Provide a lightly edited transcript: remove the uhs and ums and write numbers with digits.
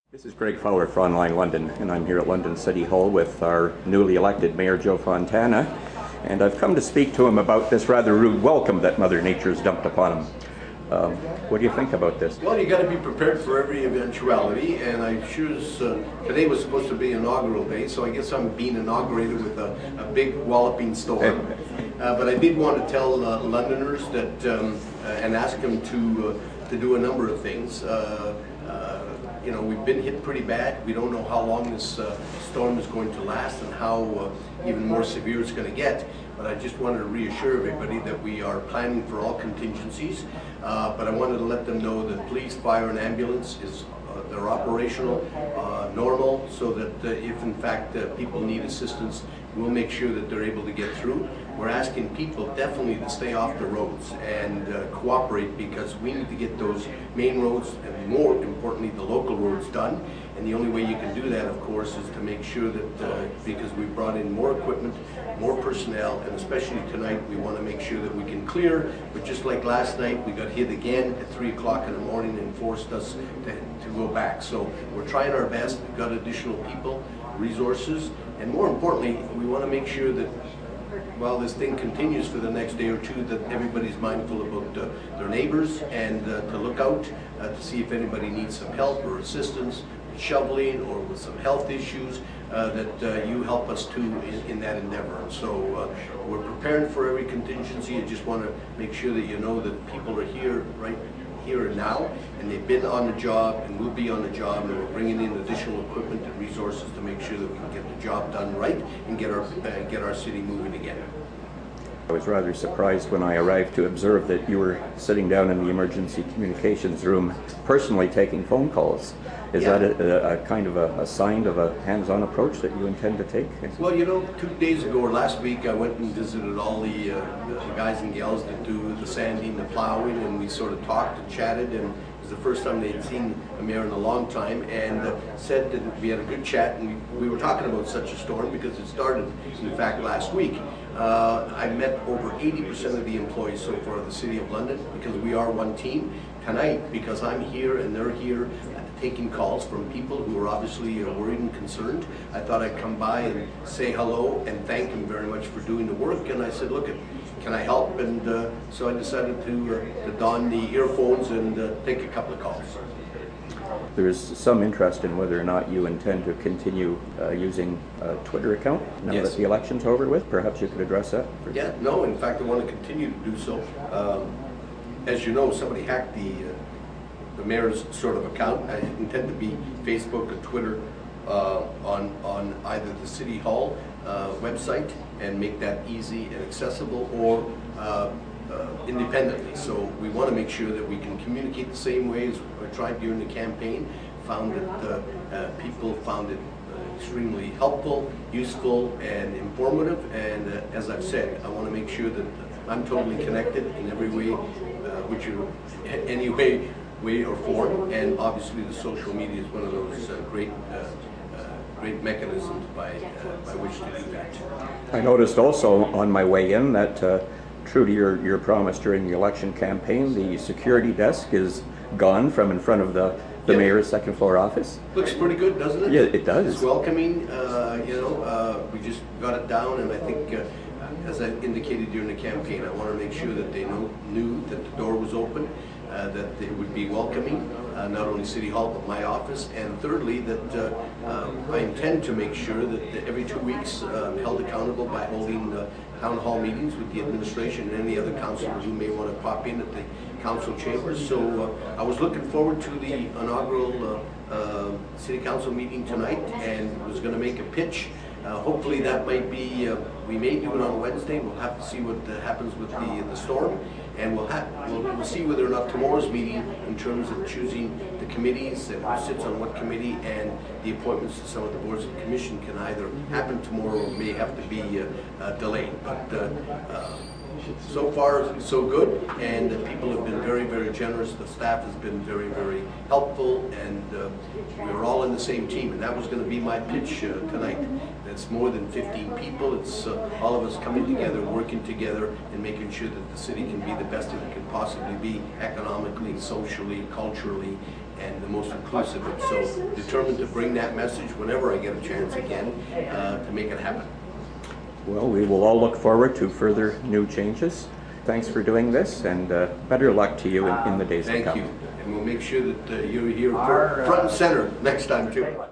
This is Greg Fowler for OnlineLondon, and I'm here at London City Hall with our newly elected Mayor Joe Fontana, and I've come to speak to him about this rather rude welcome that Mother Nature's dumped upon him. What do you think about this? Well, you got to be prepared for every eventuality, and I choose today was supposed to be inaugural day, so I guess I'm being inaugurated with a big walloping storm. But I did want to tell Londoners that and ask them to do a number of things. You know, we've been hit pretty bad. We don't know how long this storm is going to last and how even more severe it's going to get. But I just wanted to reassure everybody that we are planning for all contingencies. But I wanted to let them know that police, fire, and ambulance is they're operational, normal, so that if in fact people need assistance, we'll make sure that they're able to get through. We're asking people definitely to stay off the roads and cooperate, because we need to get those main roads and, more importantly, the local roads done. And the only way you can do that, of course, is to make sure that because we've brought in more equipment, more personnel, and especially tonight, we want to make sure that we can clear. But just like last night, we got hit again at 3 o'clock in the morning and forced us to go back. So we're trying our best. We've got additional people, resources, and more importantly, we want to make sure that while this thing continues for the next day or two, that everybody's mindful about their neighbors and to look out to see if anybody needs some help or assistance with shoveling or with some health issues, that you help us too in that endeavor. So we're preparing for every contingency. I just want to make sure that you know that people are here right here and now, and they've been on the job and will be on the job, and we're bringing in additional equipment and resources to make sure that we can get the job done right and get our city moving again. I was rather surprised when I arrived to observe that you were sitting down in the emergency communications room personally taking phone calls. Is that a kind of a sign of a hands-on approach that you intend to take? Well, you know, 2 days ago or last week, I went and visited all the guys and gals that do the sanding, the plowing, and we sort of talked and chatted, and it was the first time they'd seen a mayor in a long time, and said that we had a good chat, and we were talking about such a storm because it started, in fact, last week. I met over 80% of the employees so far of the City of London, because we are one team. Tonight, because I'm here and they're here taking calls from people who are obviously worried and concerned, I thought I'd come by and say hello and thank them very much for doing the work. And I said, look, can I help? And so I decided to don the earphones and take a couple of calls. There's some interest in whether or not you intend to continue using a Twitter account now that the election's over with. Perhaps you could address that. Yeah, no, in fact, I want to continue to do so. As you know, somebody hacked the mayor's sort of account. I intend to be Facebook or Twitter on either the City Hall website and make that easy and accessible, or independently. So we want to make sure that we can communicate the same way as I tried during the campaign. Found that people found it extremely helpful, useful, and informative. And as I've said, I want to make sure that I'm totally connected in every way, any way or form. And obviously, the social media is one of those great mechanisms by which to do that. I noticed also on my way in that true to your promise during the election campaign, the security desk is gone from in front of the mayor's second floor office. Looks pretty good, doesn't it? Yeah, it does. It's welcoming. You know, we just got it down, and I think, as I indicated during the campaign, I want to make sure that they knew that the door was open, that it would be welcoming, not only City Hall but my office, and thirdly that I intend to make sure that every 2 weeks I'm held accountable by holding town hall meetings with the administration and any other councillors who may want to pop in at the council chambers. So I was looking forward to the inaugural City Council meeting tonight, and was going to make a pitch. Hopefully that might be, we may do it on Wednesday. We'll have to see what happens with the storm, and we'll see whether or not tomorrow's meeting, in terms of choosing the committees and who sits on what committee, and the appointments to some of the boards of commission, can either happen tomorrow or may have to be delayed. But so far so good, and people have been very, very generous. The staff has been very, very helpful, and we're all in the same team. And that was going to be my pitch tonight. It's more than 15 people. It's all of us coming together, working together, and making sure that the city can be the best it can possibly be, economically, socially, culturally, and the most inclusive. And so determined to bring that message whenever I get a chance again to make it happen. Well, we will all look forward to further new changes. Thanks for doing this, and better luck to you in the days to come. Thank you. And we'll make sure that you're here front and center next time too.